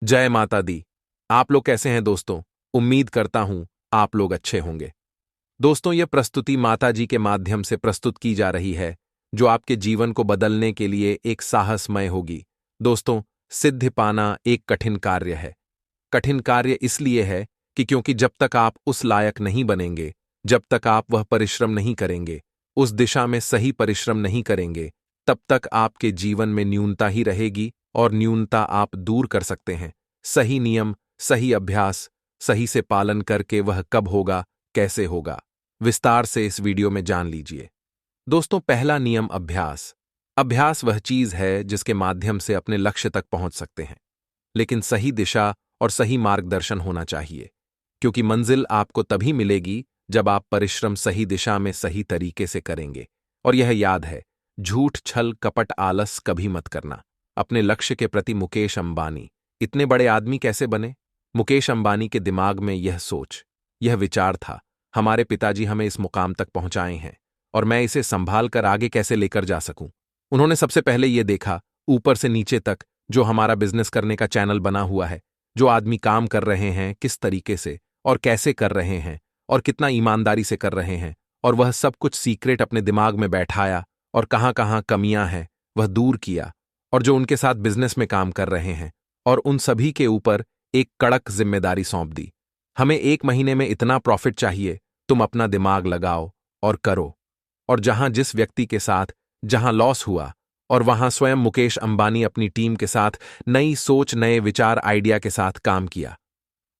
जय माता दी। आप लोग कैसे हैं दोस्तों? उम्मीद करता हूं आप लोग अच्छे होंगे। दोस्तों, यह प्रस्तुति माता जी के माध्यम से प्रस्तुत की जा रही है, जो आपके जीवन को बदलने के लिए एक साहसमय होगी। दोस्तों, सिद्धि पाना एक कठिन कार्य है। कठिन कार्य इसलिए है कि क्योंकि जब तक आप उस लायक नहीं बनेंगे, जब तक आप वह परिश्रम नहीं करेंगे, उस दिशा में सही परिश्रम नहीं करेंगे, तब तक आपके जीवन में न्यूनता ही रहेगी और न्यूनता आप दूर कर सकते हैं। सही नियम, सही अभ्यास, सही से पालन करके वह कब होगा, कैसे होगा, विस्तार से इस वीडियो में जान लीजिए। दोस्तों, पहला नियम अभ्यास। अभ्यास वह चीज है जिसके माध्यम से अपने लक्ष्य तक पहुंच सकते हैं, लेकिन सही दिशा और सही मार्गदर्शन होना चाहिए, क्योंकि मंजिल आपको तभी मिलेगी जब आप परिश्रम सही दिशा में सही तरीके से करेंगे। और यह याद है, झूठ, छल, कपट, आलस कभी मत करना। अपने लक्ष्य के प्रति मुकेश अंबानी इतने बड़े आदमी कैसे बने? मुकेश अंबानी के दिमाग में यह सोच, यह विचार था, हमारे पिताजी हमें इस मुकाम तक पहुंचाए हैं और मैं इसे संभाल कर आगे कैसे लेकर जा सकूं। उन्होंने सबसे पहले यह देखा, ऊपर से नीचे तक जो हमारा बिजनेस करने का चैनल बना हुआ है, जो आदमी काम कर रहे हैं, किस तरीके से और कैसे कर रहे हैं और कितना ईमानदारी से कर रहे हैं, और वह सब कुछ सीक्रेट अपने दिमाग में बैठाया और कहां कहां कमियां हैं वह दूर किया, और जो उनके साथ बिजनेस में काम कर रहे हैं और उन सभी के ऊपर एक कड़क जिम्मेदारी सौंप दी। हमें 1 महीने में इतना प्रॉफिट चाहिए, तुम अपना दिमाग लगाओ और करो। और जहां जिस व्यक्ति के साथ जहां लॉस हुआ, और वहां स्वयं मुकेश अंबानी अपनी टीम के साथ नई सोच, नए विचार, आइडिया के साथ काम किया।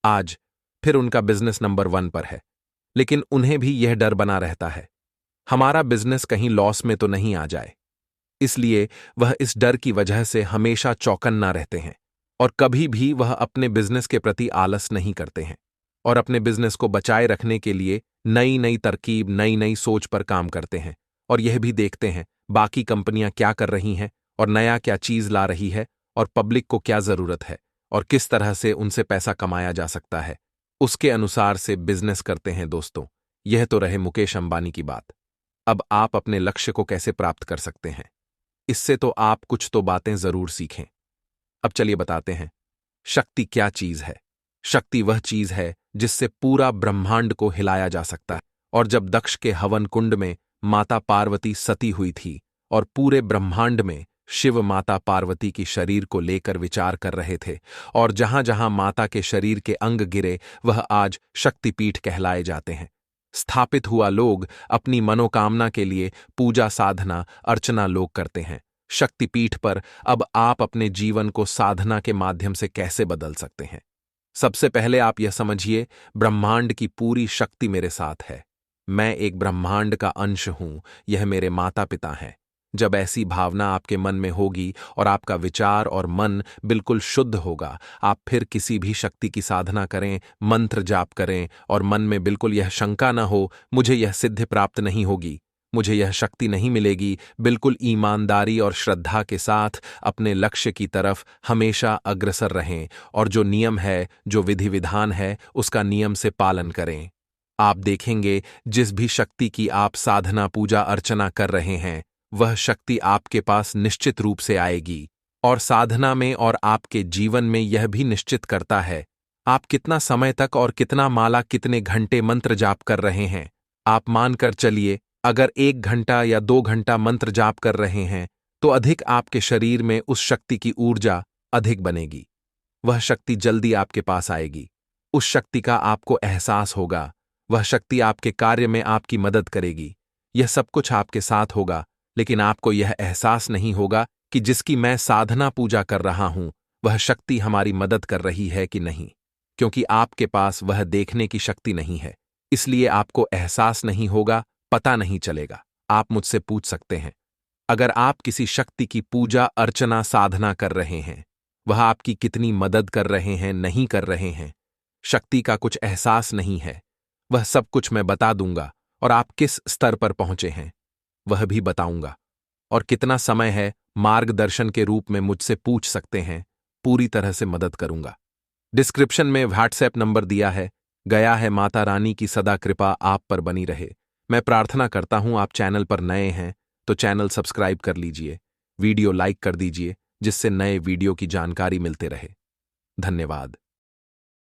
आज फिर उनका बिजनेस नंबर 1 पर है, लेकिन उन्हें भी यह डर बना रहता है, हमारा बिजनेस कहीं लॉस में तो नहीं आ जाए। इसलिए वह इस डर की वजह से हमेशा चौकन्ना रहते हैं और कभी भी वह अपने बिजनेस के प्रति आलस नहीं करते हैं, और अपने बिजनेस को बचाए रखने के लिए नई नई तरकीब, नई नई सोच पर काम करते हैं, और यह भी देखते हैं बाकी कंपनियां क्या कर रही हैं और नया क्या चीज ला रही है और पब्लिक को क्या जरूरत है और किस तरह से उनसे पैसा कमाया जा सकता है, उसके अनुसार से बिजनेस करते हैं। दोस्तों, यह तो रहे मुकेश अंबानी की बात। अब आप अपने लक्ष्य को कैसे प्राप्त कर सकते हैं, इससे तो आप कुछ तो बातें जरूर सीखें। अब चलिए बताते हैं, शक्ति क्या चीज है। शक्ति वह चीज है जिससे पूरा ब्रह्मांड को हिलाया जा सकता है। और जब दक्ष के हवन कुंड में माता पार्वती सती हुई थी और पूरे ब्रह्मांड में शिव माता पार्वती की शरीर को लेकर विचार कर रहे थे, और जहां जहां माता के शरीर के अंग गिरे वह आज शक्तिपीठ कहलाए जाते हैं। स्थापित हुआ लोग अपनी मनोकामना के लिए पूजा, साधना, अर्चना लोग करते हैं। शक्तिपीठ पर अब आप अपने जीवन को साधना के माध्यम से कैसे बदल सकते हैं? सबसे पहले आप यह समझिए, ब्रह्मांड की पूरी शक्ति मेरे साथ है। मैं एक ब्रह्मांड का अंश हूं, यह मेरे माता पिता हैं। जब ऐसी भावना आपके मन में होगी और आपका विचार और मन बिल्कुल शुद्ध होगा, आप फिर किसी भी शक्ति की साधना करें, मंत्र जाप करें और मन में बिल्कुल यह शंका न हो, मुझे यह सिद्धि प्राप्त नहीं होगी, मुझे यह शक्ति नहीं मिलेगी। बिल्कुल ईमानदारी और श्रद्धा के साथ अपने लक्ष्य की तरफ हमेशा अग्रसर रहें, और जो नियम है, जो विधि विधान है, उसका नियम से पालन करें। आप देखेंगे, जिस भी शक्ति की आप साधना, पूजा, अर्चना कर रहे हैं, वह शक्ति आपके पास निश्चित रूप से आएगी। और साधना में और आपके जीवन में यह भी निश्चित करता है आप कितना समय तक और कितना माला, कितने घंटे मंत्र जाप कर रहे हैं। आप मानकर चलिए, अगर 1 घंटा या 2 घंटा मंत्र जाप कर रहे हैं, तो अधिक आपके शरीर में उस शक्ति की ऊर्जा अधिक बनेगी। वह शक्ति जल्दी आपके पास आएगी। उस शक्ति का आपको एहसास होगा। वह शक्ति आपके कार्य में आपकी मदद करेगी। यह सब कुछ आपके साथ होगा, लेकिन आपको यह एहसास नहीं होगा कि जिसकी मैं साधना, पूजा कर रहा हूं, वह शक्ति हमारी मदद कर रही है कि नहीं, क्योंकि आपके पास वह देखने की शक्ति नहीं है। इसलिए आपको एहसास नहीं होगा, पता नहीं चलेगा। आप मुझसे पूछ सकते हैं, अगर आप किसी शक्ति की पूजा, अर्चना, साधना कर रहे हैं, वह आपकी कितनी मदद कर रहे हैं, नहीं कर रहे हैं? शक्ति का कुछ एहसास नहीं है। वह सब कुछ मैं बता दूंगा, और आप किस स्तर पर पहुंचे हैं वह भी बताऊंगा, और कितना समय है, मार्गदर्शन के रूप में मुझसे पूछ सकते हैं। पूरी तरह से मदद करूंगा। डिस्क्रिप्शन में व्हाट्सएप नंबर दिया है गया है। माता रानी की सदा कृपा आप पर बनी रहे। मैं प्रार्थना करता हूं, आप चैनल पर नए हैं तो चैनल सब्सक्राइब कर लीजिए, वीडियो लाइक कर दीजिए, जिससे नए वीडियो की जानकारी मिलते रहे। धन्यवाद।